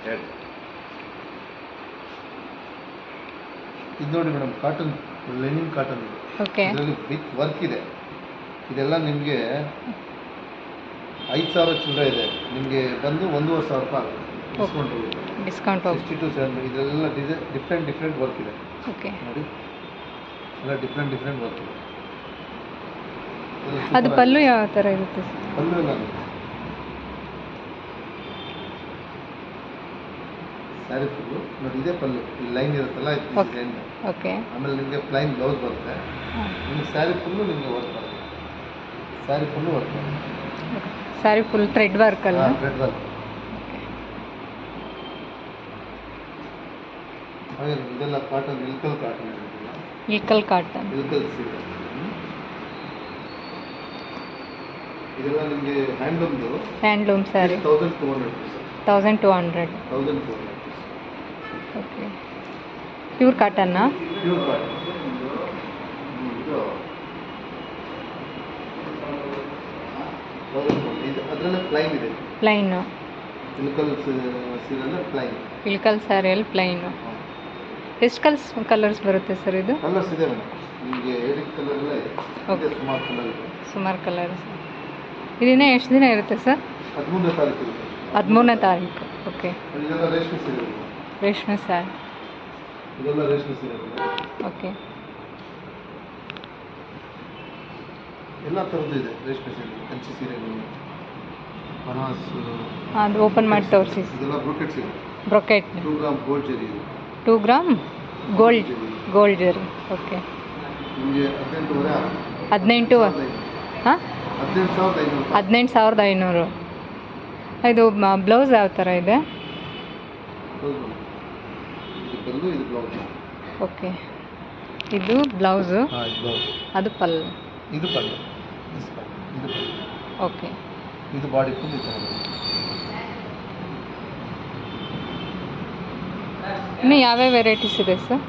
ಹೇಳಿ. ಇದು ನೋಡಿ ಮೇಡಮ್, ಕಾಟನ್, ಲೆನಿನ್ ಕಾಟನ್ ಇದೆ. ಓಕೆ. ಇದರಲ್ಲಿ ವಿತ್ ವರ್ಕ್ ಇದೆ. ಇದೆಲ್ಲ ನಿಮಗೆ 5,000 ಚಿಲ್ಲರೆ ಇದೆ. ನಿಮಗೆ ಬಂದು 1,500 ರೂಪಾಯಿ ಆಗುತ್ತೆ. Discount 60 to 70. ಇದೆಲ್ಲ ಡಿಫ್ರೆಂಟ್ ವರ್ಕ್ ಇದೆ. ಓಕೆ. ನೋಡಿ, ಎಲ್ಲ ಡಿಫ್ರೆಂಟ್ ವರ್ಕ್ ಇದೆ. ಅದು ಪಲ್ಲು ಯಾವ ಥರ ಇರುತ್ತೆ? ಪಲ್ಲು ಎಲ್ಲ ಸ್ಯಾರಿ ಫುಲ್ಲು ನೋಡಿ, ಇದೇ ಪಲ್ಲು. ಈ ಲೈನ್ ಇರುತ್ತಲ್ಲ, ಡಿಸೈನ್. ಓಕೆ. ಆಮೇಲೆ ನಿಮಗೆ ಪ್ಲೈನ್ ಬ್ಲೌಸ್ ಬರುತ್ತೆ. ನಿಮಗೆ ಸ್ಯಾರಿ ಫುಲ್ಲು ನಿಮಗೆ ವರ್ಕ್ ಬರುತ್ತೆ. ಸ್ಯಾರಿ ಫುಲ್ಲು ವರ್ಕ್ ಬರುತ್ತೆ. ಸ್ಯಾರಿ ಫುಲ್ ಥ್ರೆಡ್ ವರ್ಕ್ ಅಲ್ಲ? Thread work. ಹಾಗೆ ಇದೆಲ್ಲ ಕಾಟನ್, ಇಲ್ಕಲ್ ಕಾಟನ್ ಇರುತ್ತಲ್ಲ. ಇಲ್ಕಲ್ ಕಾಟನ್. ಇಲ್ಕಲ್ ಸೀರೆ. ಇದೆಲ್ಲ ನಿಮಗೆ ಹ್ಯಾಂಡ್ಲೂಮ್ ಸ್ಯಾರಿ. 1200. ಓಕೆ. ಪ್ಯೂರ್ ಕಾಟನ್ನಾ? Pure cotton. ಇದು ಅದರಲ್ಲೇ ಪ್ಲೈನ್ ಇದೆ. ಪ್ಲೈನು. ಇಲ್ಕಲ್ ಸೀರೆಲ್ಲ ಪ್ಲೈನ್. ಇಲ್ಕಲ್ ಸ್ಯಾರಿಯಲ್ಲಿ ಪ್ಲೈನು. ಎಷ್ಟು ಕಲರ್ಸ್ ಬರುತ್ತೆ ಸರ್ ಇದು? ಕಲರ್ಸ್ ಇದೆ ಮೇಡಮ್. ನಿಮಗೆ 8 ಕಲರ್ ಎಲ್ಲ ಇದೆ. ಸುಮಾರು ಕಲರ್ ಇದೆ. ಸುಮಾರು ಕಲರ್ಸ್. ಇದನ್ನ ಎಷ್ಟು ದಿನ ಇರುತ್ತೆ ಸರ್? 13ನೇ ತಾರೀಕು ಇರುತ್ತೆ. 13ನೇ ತಾರೀಕು. ಓಕೆ. ಇದೆಲ್ಲ ರೇಷ್ಮೆ ಸೀರೆ. ರೇಷ್ಮೆ ಸ್ಯಾರಿ. ಇದೆಲ್ಲ ರೇಷ್ಮೆ ಸೀರೆ. ಓಕೆ. ಎಲ್ಲ ಥರದ್ದು ಇದೆ. ರೇಷ್ಮೆ ಸೀರೆ, ಕಂಚಿ ಸೀರೆಗಳು, ಬನಾರಸ್. ಅದು ಓಪನ್ ಮಾಡಿ ತೋರಿಸಿ. ಇದೆಲ್ಲ ಬ್ರೊಕೆಟ್ ಸೀರೆ. ಬ್ರೊಕೆಟ್. 2 ಗ್ರಾಮ್ ಗೋಲ್ಡ್ ಜರಿ. 2 ಗ್ರಾಮ್ ಗೋಲ್ಡ್ ಜರಿ. ಓಕೆ. ನಿಮಗೆ 18 ಹಾಂ, 18,500. ಇದು ಬ್ಲೌಸ್ ಯಾವ ಥರ ಇದೆ? ಓಕೆ. ಇದು ಬ್ಲೌಸು, ಅದು ಪಲ್ಲು. ಇದು ಪಲ್ಲು. ಓಕೆ. ಇದು ಬಾಡಿ ಫುಲ್ ಈ ಥರ. ಇನ್ನು ಯಾವ್ಯಾವ ವೆರೈಟೀಸ್ ಇದೆ ಸರ್?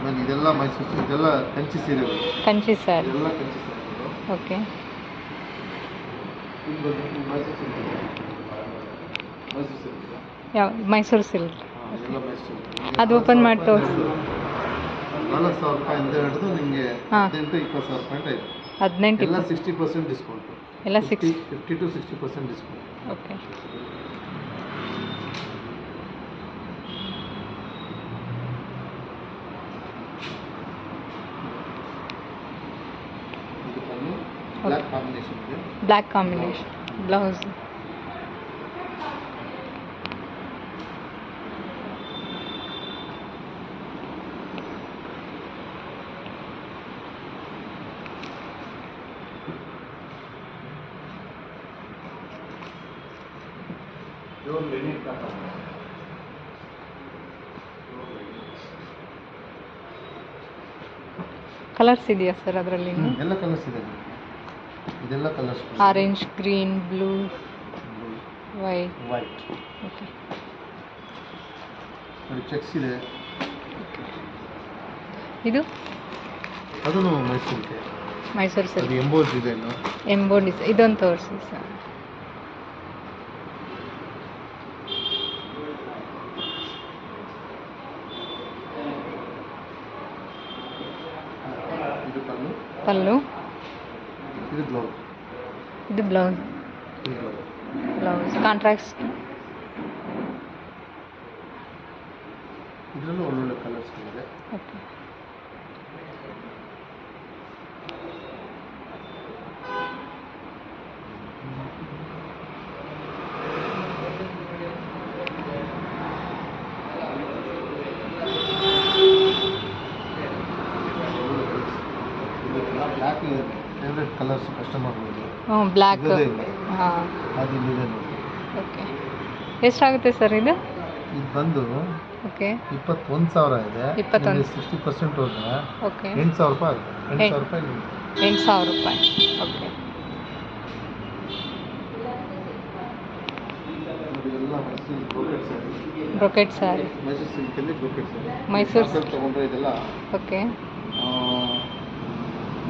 ನಾನು ಇದೆಲ್ಲ ಮೈಸೂರು, ಇದೆಲ್ಲ ಕಂಚಿ ಸೀರೆಗಳು. ಕಂಚಿ ಸ್ಯಾರಿ. ಎಲ್ಲ ಕಂಚಿ ಸೀರೆಗಳು. ಓಕೆ. ಯಾವ ಮೈಸೂರು ಸಿಲ್ಕ್? ಅದು ಓಪನ್ ಮಾಡಿ ತೋರಿಸಿ. 4,000 ರೂಪಾಯಿಂದ ಹಿಡಿದು ನಿಮಗೆ 18,000-20,000 ರೂಪಾಯಿ ಇದೆ. 18 ಎಲ್ಲ 60% ಡಿಸ್ಕೌಂಟ್. ಎಲ್ಲ 50 to 60% ಡಿಸ್ಕೌಂಟ್. ಓಕೆ. ಇದು ಬಂದು ಬ್ಲ್ಯಾಕ್ ಕಾಂಬಿನೇಷನ್ ಇದೆ. Black combination blouse. ಕಲರ್ಸ್ ಇದೆಯಾ ಸರ್ ಅದರಲ್ಲಿ? ಎಲ್ಲ ಕಲರ್ಸ್ ಇದೆ. ಇದೆಲ್ಲ colours. Orange, green, blue, white. Okay. ನೋಡಿ, ಚೆಕ್ಸ್ ಇದೆ. ಇದು ಅದನ್ನು ಮೈಸೂರು ಸಿಲ್ಕ್. ಅದು ಎಂಬೋರ್ಡ್ ಡಿಸೈನು. ಇದೊಂದು ತೋರಿಸಿ ಸರ್. ಪಲ್ಲು. ಇದು ಬ್ಲೌಸ್. ಕಾಂಟ್ರಾಸ್ಟ್. ಇದರಲ್ಲೂ ಒಳ್ಳೊಳ್ಳೆ ಕಲರ್ಸ್ ಇದೆ. ಓಕೆ. ಬ್ಲ್ಯಾಕ್ ಫೇವ್ರೆಟ್ ಕಲರ್ಸ್ ಕಸ್ಟಮರ್ಗಳಿಗೆ. ಬ್ಲ್ಯಾಕ್. ಹಾಂ, ಅದು ಇದೆ ನೋಡಿ. ಓಕೆ. ಎಷ್ಟಾಗುತ್ತೆ ಸರ್ ಇದು? ಇದು ಬಂದು ಓಕೆ 21,000 ಇದೆ. 60% ಹೋದರೆ ಓಕೆ 8,000 ರೂಪಾಯಿ ಆಗುತ್ತೆ. 8,000 ರೂಪಾಯಿ. 8,000 ರೂಪಾಯಿ. ಓಕೆ. Brocade sari. ಮೈಸೂರು ಸಿಲ್ಕಲ್ಲಿ ಬ್ರೊಕೆಟ್ ಸ್ಯಾರಿ. ಮೈಸೂರು ಸಿಲ್ಕ್ ತೊಗೊಂಡ್ರೆ ಇದೆಲ್ಲ ಓಕೆ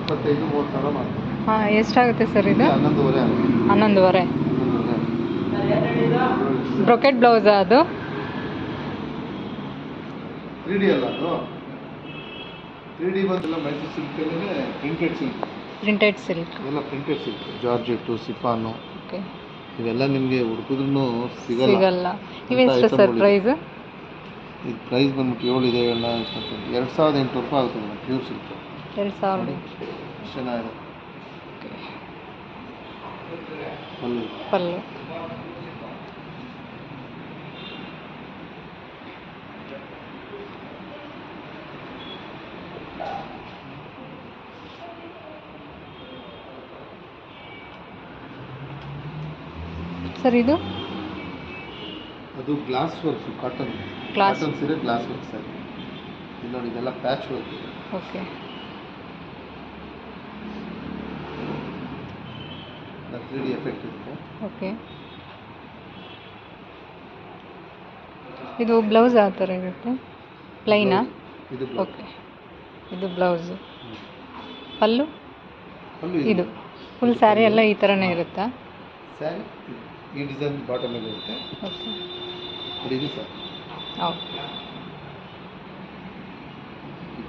25,000-30,000 ಮಾಡ್ತೀವಿ. ಹಾಂ, ಎಷ್ಟಾಗುತ್ತೆ ಸರ್ ಇದು? 11,500. 11,500. ಬ್ರೊಕೆಟ್ ಬ್ಲೌಸಾ ಅದು? 3D ಅಲ್ಲ ಅದು. 3D ಬಂದಿಲ್ಲ, ಮೈಸೂರು ಸಿಲ್ಕಲ್ಲೇ ಪ್ರಿಂಟೆಡ್ ಸಿಲ್ಕ್. Printed silk. ಇವೆಲ್ಲ printed silk, georgette, chiffon. Okay. ಇವೆಲ್ಲ ನಿಮಗೆ ಹುಡುಕಿದ್ರೂ ಸಿಗಲ್ಲ. ಇವೆಷ್ಟು ಸರ್ ಪ್ರೈಸ್? ಇದು ಪ್ರೈಸ್ ಬಂದ್ಬಿಟ್ಟು 7 ಇದೆ, 2800 ರೂಪಾಯಿ ಆಗುತ್ತೆ ಮೇಡಮ್. Pure silk. 2000. ಚೆನ್ನಾಗಿದೆ. ಪಲ್ಲು. ಸರ್ ಇದು? ಅದು ಗ್ಲಾಸ್ ವರ್ಕ್, ಕಾಟನ್ ಸೀರೆ ಗ್ಲಾಸ್ ವರ್ಕ್ ಸರ್. ಇದು ನೋಡಿ, ಇದೆಲ್ಲ ಪ್ಯಾಚ್ ವರ್ಕ್ ಇದೆ. ಓಕೆ. 3D ಎಫೆಕ್ಟ್ ಇರುತ್ತೆ. ಓಕೆ. ಇದು ಬ್ಲೌಸ್ ಯಾವ ಥರ ಇರುತ್ತೆ? ಪ್ಲೈನಾ? ಇದು ಓಕೆ. ಇದು ಬ್ಲೌಸು. ಪಲ್ಲು? ಇದು ಫುಲ್ ಸ್ಯಾರಿ ಎಲ್ಲ ಈ ಥರನೇ ಇರುತ್ತಾ? ಸ್ಯಾರಿ ಈ ಡಿಸೈನ್ ಬಾಟಮಲ್ಲಿ ಇರುತ್ತೆ. ಓಕೆ. ಇದು ಸರ್ ಓಕೆ.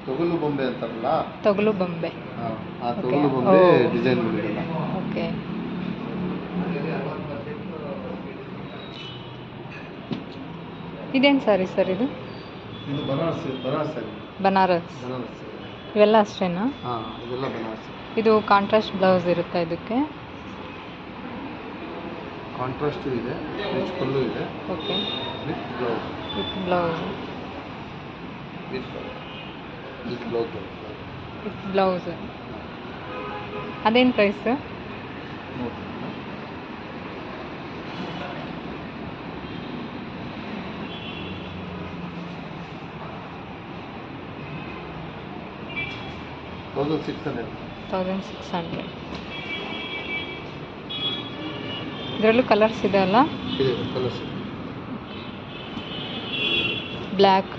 ತೊಗಲು ಬೊಂಬೆ ಅಂತಾರಲ್ಲ, ತೊಗಲು ಬೊಂಬೆ. ಆ ತೊಗಲು ಬೊಂಬೆ ಡಿಸೈನ್ ಇದೆಲ್ಲ. ಓಕೆ. ಇದೇನು ಸಾರಿ ಸರ್ ಇದು? ಇದು ಬನಾರಸ್ ಸ್ಯಾರಿ. ಬನಾರಸ್. ಇವೆಲ್ಲ ಅಷ್ಟೇನಾ? ಹಾಂ, ಇದೆಲ್ಲ ಬನಾರಸ್. ಇದು ಕಾಂಟ್ರಾಸ್ಟ್ ಬ್ಲೌಸ್ ಇರುತ್ತಾ ಇದಕ್ಕೆ? ಕಾಂಟ್ರಾಸ್ಟ್ ಇದೆ, ರಿಚ್ ಪಲ್ಲು ಇದೆ. Okay. With blouse. With blouse. With blouse. With blouse. ಅದೇನು ಪ್ರೈಸ್? ನೋಡಿ, $1600. ಇದರಲ್ಲೂ ಕಲರ್ಸ್ ಇದೆ ಅಲ್ಲ? ಇದೆ ಕಲರ್ಸ್. ಬ್ಲ್ಯಾಕ್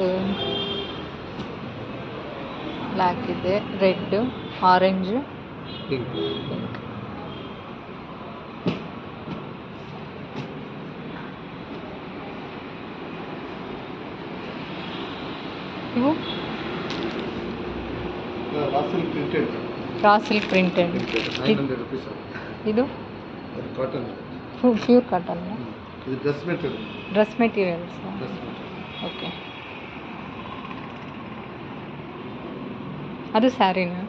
ಇದೆ, ರೆಡ್, ಆರೆಂಜ್, ಪಿಂಕ್. ಇವು ರಾ ಸಿಲ್ಕ್ ಪ್ರಿಂಟೆಡ್. 900 rupees. ಇದು ಕಾಟನ್, ಪ್ಯೂರ್ ಕಾಟನ್. ಇದು ಡ್ರೆಸ್ ಮೆಟೀರಿಯಲ್ಸ್. ಓಕೆ. ಅದು ಸ್ಯಾರಿನಾ?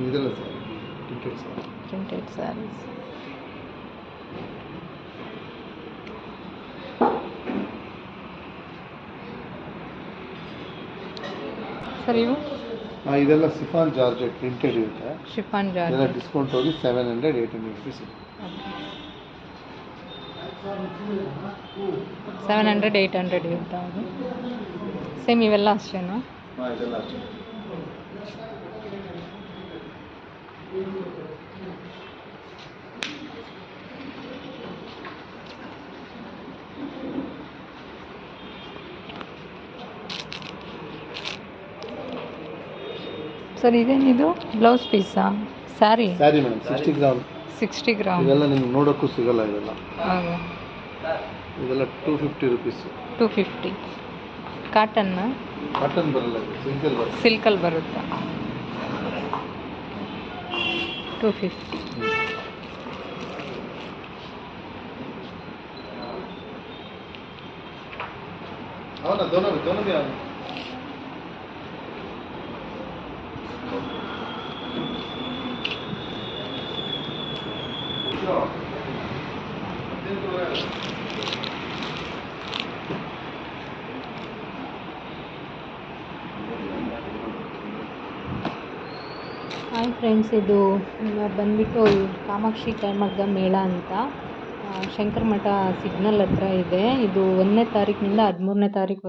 ಇದೆಲ್ಲ sari, printed sari. Printed saris. Sir ಇವು? ಇದೆಲ್ಲ ಸಿಫಾನ್ ಜಾರ್ಜೆಟ್ ಪ್ರಿಂಟೆಡ್ ಇರುತ್ತೆ. ಶಿಫಾನ್ ಇದೆಲ್ಲ ಜಾರ್ಜೆಟ್. ಡಿಸ್ಕೌಂಟ್ ಹೋಗಿ 700-800 rupees. 700-800 ಇರುತ್ತಾ ಅದು? ಸೇಮ್ ಇವೆಲ್ಲ ಅಷ್ಟೇನಾ? ಹಾಂ, ಇದೆಲ್ಲ ಅಷ್ಟೇ. ಸರ್ ಇದೇನಿದು? Blouse Pisa? Sari madam, 60 gram. 60 gram. ಇದೆಲ್ಲ ನಿಮ್ಗೆ ನೋಡೋಕ್ಕೂ ಸಿಗಲ್ಲ. ಇದೆಲ್ಲ ಹೌದು. ಇದೆಲ್ಲ 250 rupees. 250. ಕಾಟನ್ನ? ಕಾಟನ್ ಬರಲ್ಲ, ಸಿಲ್ಕಲ್ಲಿ ಬರುತ್ತಾ? 250. ಹೌದಾ? दोनों भी ಹಾಯ್ ಫ್ರೆಂಡ್ಸ್, ಇದು ಬಂದ್ಬಿಟ್ಟು ಕಾಮಾಕ್ಷಿ ಕೈಮಗ್ಗ ಮೇಳ ಅಂತ ಶಂಕರ ಮಠ ಸಿಗ್ನಲ್ ಹತ್ರ ಇದೆ. ಇದು 1ನೇ ತಾರೀಕಿನಿಂದ 13ನೇ ತಾರೀಕು